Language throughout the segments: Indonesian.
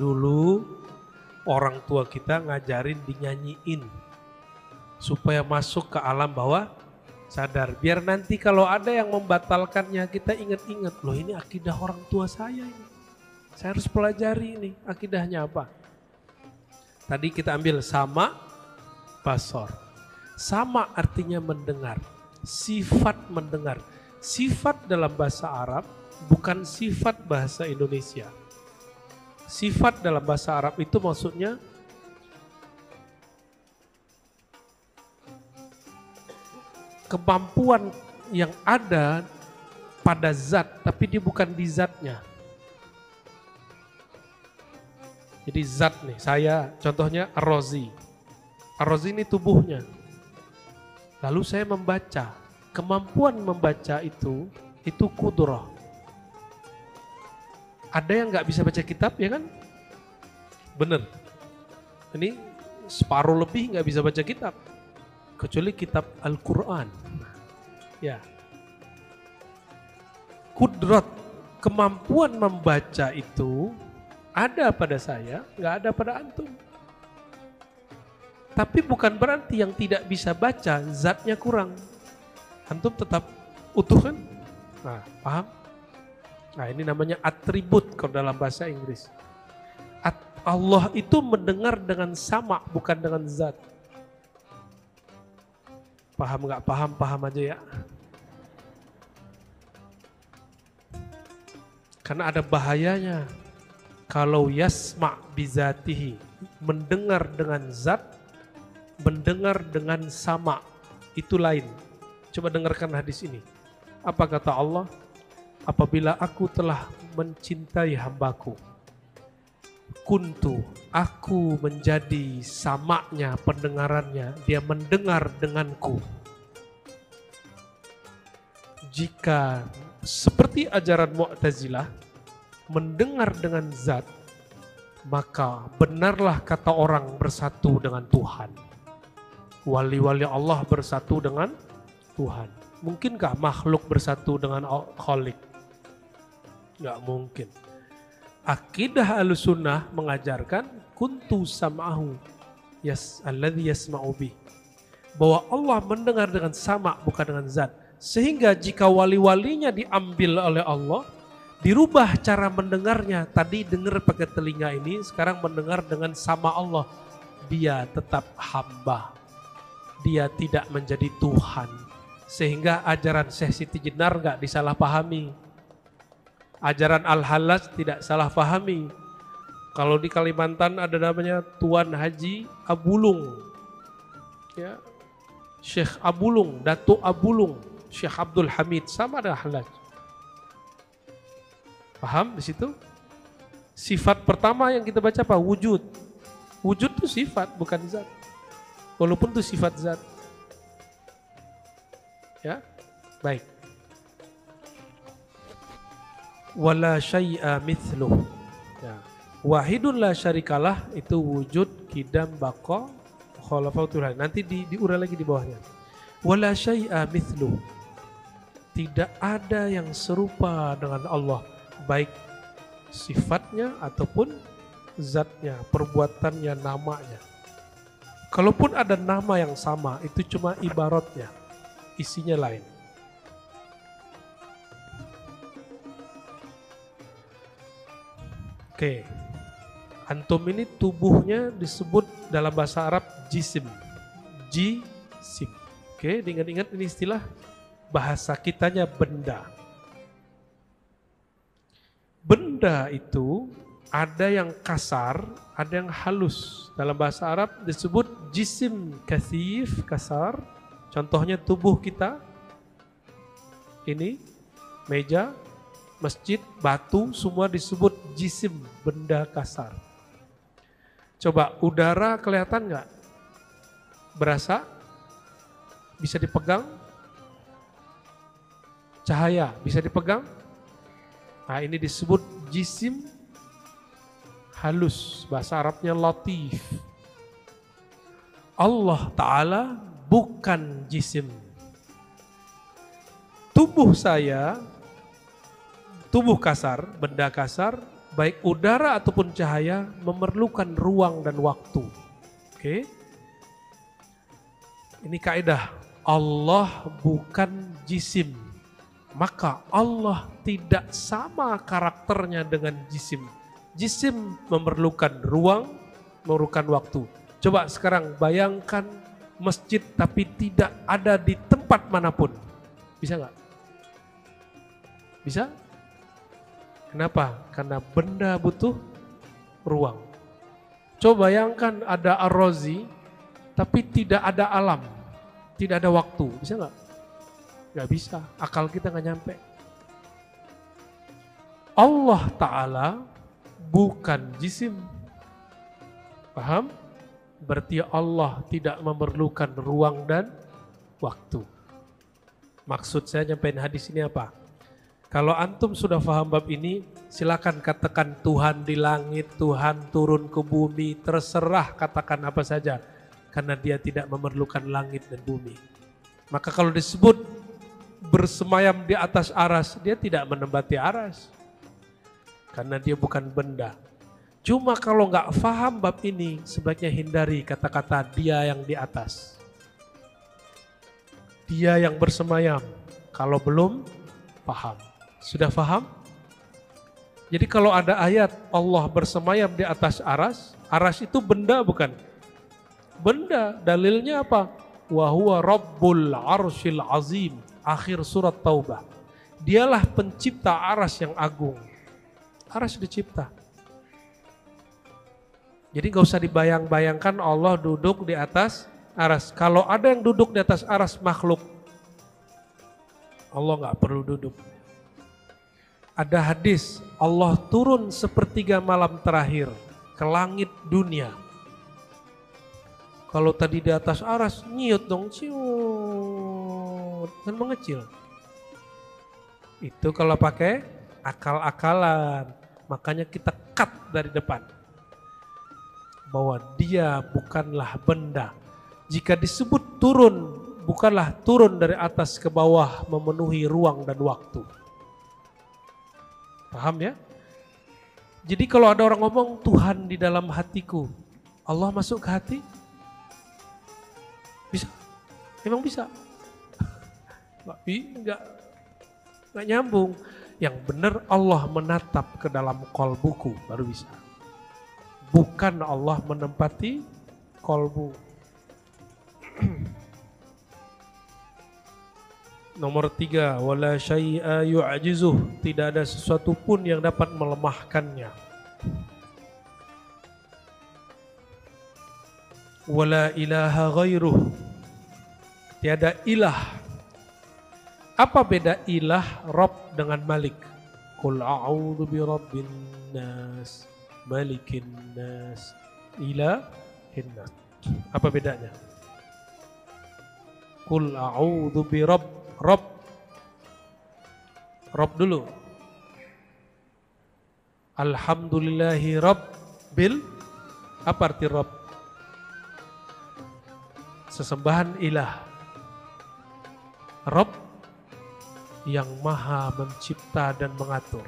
Dulu orang tua kita ngajarin dinyanyiin supaya masuk ke alam bawah sadar. Biar nanti kalau ada yang membatalkannya kita ingat-ingat, loh ini akidah orang tua saya ini. Saya harus pelajari ini akidahnya apa. Tadi kita ambil sama basor. Sama artinya mendengar, sifat mendengar. Sifat dalam bahasa Arab bukan sifat bahasa Indonesia. Sifat dalam bahasa Arab itu maksudnya kemampuan yang ada pada zat, tapi dia bukan di zatnya. Jadi zat nih, saya contohnya Ar-Razi. Ar-Razi ini tubuhnya. Lalu saya membaca. Kemampuan membaca itu kudrah. Ada yang nggak bisa baca kitab ya kan? Bener. Ini separuh lebih nggak bisa baca kitab. Kecuali kitab Al-Quran. Ya. Kudrat, kemampuan membaca itu ada pada saya, nggak ada pada antum. Tapi bukan berarti yang tidak bisa baca, zatnya kurang. Antum tetap utuh kan? Nah, paham? Nah, ini namanya atribut kalau dalam bahasa Inggris. Allah itu mendengar dengan sama, bukan dengan zat. Paham nggak paham, paham aja ya. Karena ada bahayanya. Kalau yasma' bizatihi, mendengar dengan zat, mendengar dengan sama, itu lain. Coba dengarkan hadis ini. Apa kata Allah? Apabila aku telah mencintai hambaku, kuntu, aku menjadi samanya pendengarannya, dia mendengar denganku. Jika seperti ajaran Mu'tazilah, mendengar dengan zat, maka benarlah kata orang bersatu dengan Tuhan. Wali-wali Allah bersatu dengan Tuhan. Mungkinkah makhluk bersatu dengan Khalik? Nggak mungkin. Akidah Ahlussunnah mengajarkan kuntu sam'ahu alladzi yasma'u bih. Bahwa Allah mendengar dengan sama, bukan dengan zat. Sehingga jika wali-walinya diambil oleh Allah, dirubah cara mendengarnya. Tadi dengar pakai telinga ini, sekarang mendengar dengan sama Allah. Dia tetap hamba. Dia tidak menjadi Tuhan. Sehingga ajaran Syekh Siti Jenar nggak disalahpahami. Ajaran Al-Hallaj tidak salah pahami. Kalau di Kalimantan ada namanya Tuan Haji Abulung. Ya. Syekh Abulung, Datuk Abulung, Syekh Abdul Hamid, sama dengan Hallaj. Paham di situ? Sifat pertama yang kita baca apa? Wujud. Wujud itu sifat, bukan zat. Walaupun itu sifat zat. Ya, baik. Wala syai'a mithluh. Ya. Wahidun la syarikalah itu wujud, qidam, baqa, khalafatul lain. Nanti diurai lagi di bawahnya. Wala syai'a mithluh. Tidak ada yang serupa dengan Allah, baik sifatnya ataupun zatnya, perbuatannya, namanya. Kalaupun ada nama yang sama, itu cuma ibaratnya, isinya lain. Oke, antum ini tubuhnya disebut dalam bahasa Arab jisim, jisim. Oke, diingat-ingat ini istilah bahasa kitanya benda. Benda itu ada yang kasar, ada yang halus. Dalam bahasa Arab disebut jisim kathif, kasar. Contohnya tubuh kita, ini meja, masjid, batu, semua disebut jisim, benda kasar. Coba udara kelihatan nggak? Berasa? Bisa dipegang? Cahaya bisa dipegang? Nah, ini disebut jisim halus, bahasa Arabnya latif. Allah Ta'ala bukan jisim. Tubuh saya, tubuh kasar, benda kasar, baik udara ataupun cahaya memerlukan ruang dan waktu. Oke. Ini kaidah, Allah bukan jisim. Maka Allah tidak sama karakternya dengan jisim. Jisim memerlukan ruang, memerlukan waktu. Coba sekarang bayangkan masjid tapi tidak ada di tempat manapun. Bisa nggak? Bisa? Kenapa? Karena benda butuh ruang. Coba bayangkan ada Ar-Razi tapi tidak ada alam, tidak ada waktu. Bisa nggak? Nggak bisa. Akal kita nggak nyampe. Allah Ta'ala bukan jisim. Paham? Berarti Allah tidak memerlukan ruang dan waktu. Maksud saya nyampein hadis ini apa? Kalau antum sudah paham bab ini, silakan katakan Tuhan di langit, Tuhan turun ke bumi, terserah katakan apa saja. Karena dia tidak memerlukan langit dan bumi. Maka kalau disebut bersemayam di atas aras, dia tidak menempati aras. Karena dia bukan benda. Cuma kalau nggak paham bab ini, sebaiknya hindari kata-kata dia yang di atas. Dia yang bersemayam, kalau belum paham. Sudah paham? Jadi kalau ada ayat Allah bersemayam di atas aras, aras itu benda bukan? Benda, dalilnya apa? Wa huwa rabbul arsyil azim, akhir surat Taubah. Dialah pencipta aras yang agung. Aras dicipta. Jadi gak usah dibayang-bayangkan Allah duduk di atas aras. Kalau ada yang duduk di atas aras makhluk, Allah gak perlu duduk. Ada hadis, Allah turun sepertiga malam terakhir ke langit dunia. Kalau tadi di atas aras, nyiut dong, ciut, kan mengecil. Itu kalau pakai akal-akalan, makanya kita cut dari depan. Bahwa dia bukanlah benda. Jika disebut turun, bukanlah turun dari atas ke bawah memenuhi ruang dan waktu. Paham ya? Jadi kalau ada orang ngomong Tuhan di dalam hatiku, Allah masuk ke hati? Bisa? Emang bisa? Nggak nyambung. Yang benar Allah menatap ke dalam kolbuku baru bisa. Bukan Allah menempati kolbu. Nomor 3, wala syai'a yu'jizuh, tidak ada sesuatu pun yang dapat melemahkannya. Wala ilaha ghairuh, tiada ilah. Apa beda ilah Rabb dengan Malik? Qul a'udzu birabbin nas, malikin nas, ilahin nas. Apa bedanya? Qul a'udzu birabb, Rob dulu. Alhamdulillahi Rabbil, apa arti Rob? Sesembahan ilah. Rob yang maha mencipta dan mengatur.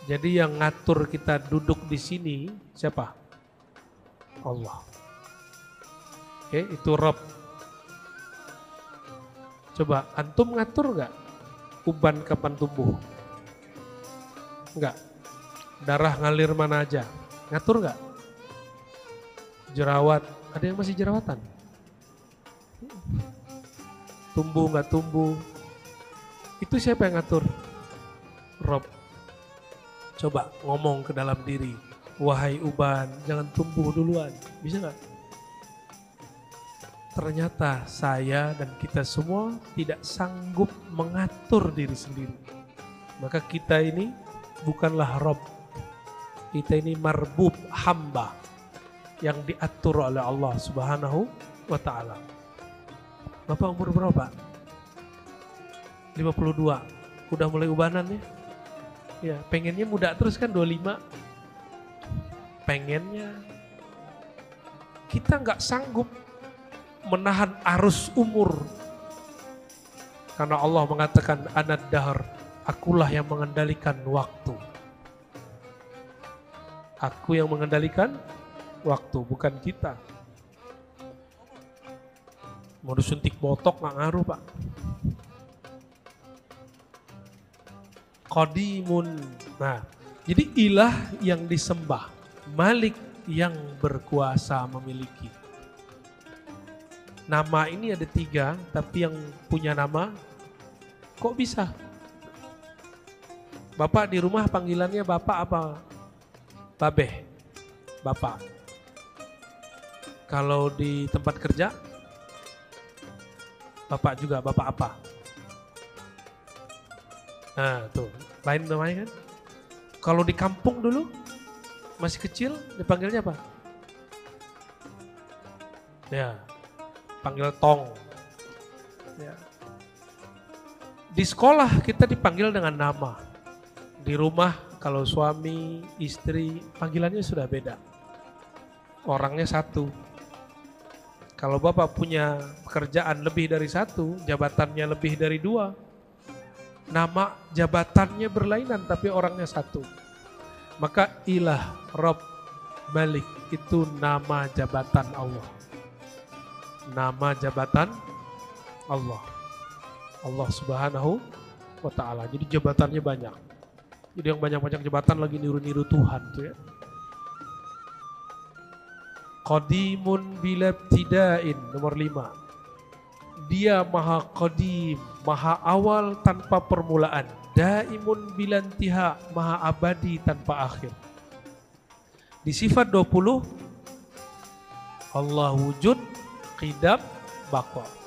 Jadi yang ngatur kita duduk di sini siapa? Allah. Oke, itu Rob. Coba, antum ngatur nggak uban kapan tumbuh? Enggak. Darah ngalir mana aja? Ngatur nggak? Jerawat, ada yang masih jerawatan? Tumbuh nggak tumbuh? Itu siapa yang ngatur? Rob. Coba ngomong ke dalam diri, wahai uban, jangan tumbuh duluan. Bisa nggak? Ternyata saya dan kita semua tidak sanggup mengatur diri sendiri. Maka kita ini bukanlah Rob. Kita ini marbub, hamba yang diatur oleh Allah Subhanahu wa ta'ala. Bapak umur berapa? 52. Udah mulai ubanan ya? Ya, pengennya muda terus kan 25. Pengennya. Kita nggak sanggup menahan arus umur. Karena Allah mengatakan anad dahar, akulah yang mengendalikan waktu. Aku yang mengendalikan waktu, bukan kita. Mau disuntik botok nggak ngaruh, Pak. Qadimun. Nah, jadi ilah yang disembah, Malik yang berkuasa memiliki. Nama ini ada 3, tapi yang punya nama kok bisa? Bapak di rumah panggilannya Bapak apa? Babeh. Bapak. Kalau di tempat kerja, Bapak juga, Bapak apa? Nah, tuh, lain namanya kan? Kalau di kampung dulu, masih kecil, dipanggilnya apa? Ya, panggil Tong. Ya. Di sekolah kita dipanggil dengan nama. Di rumah, kalau suami, istri, panggilannya sudah beda. Orangnya satu. Kalau Bapak punya pekerjaan lebih dari 1, jabatannya lebih dari 2, nama jabatannya berlainan tapi orangnya satu. Maka ilah, Rob, Malik itu nama jabatan Allah. Nama jabatan Allah. Allah Subhanahu wa ta'ala. Jadi jabatannya banyak. Jadi yang banyak-banyak jabatan lagi niru-niru Tuhan tuh ya. Qadimun bilabtidain, nomor 5. Dia maha qadim, maha awal tanpa permulaan. Daimun bilantiha, maha abadi tanpa akhir. Di sifat 20, Allah wujud, qidam, baqa.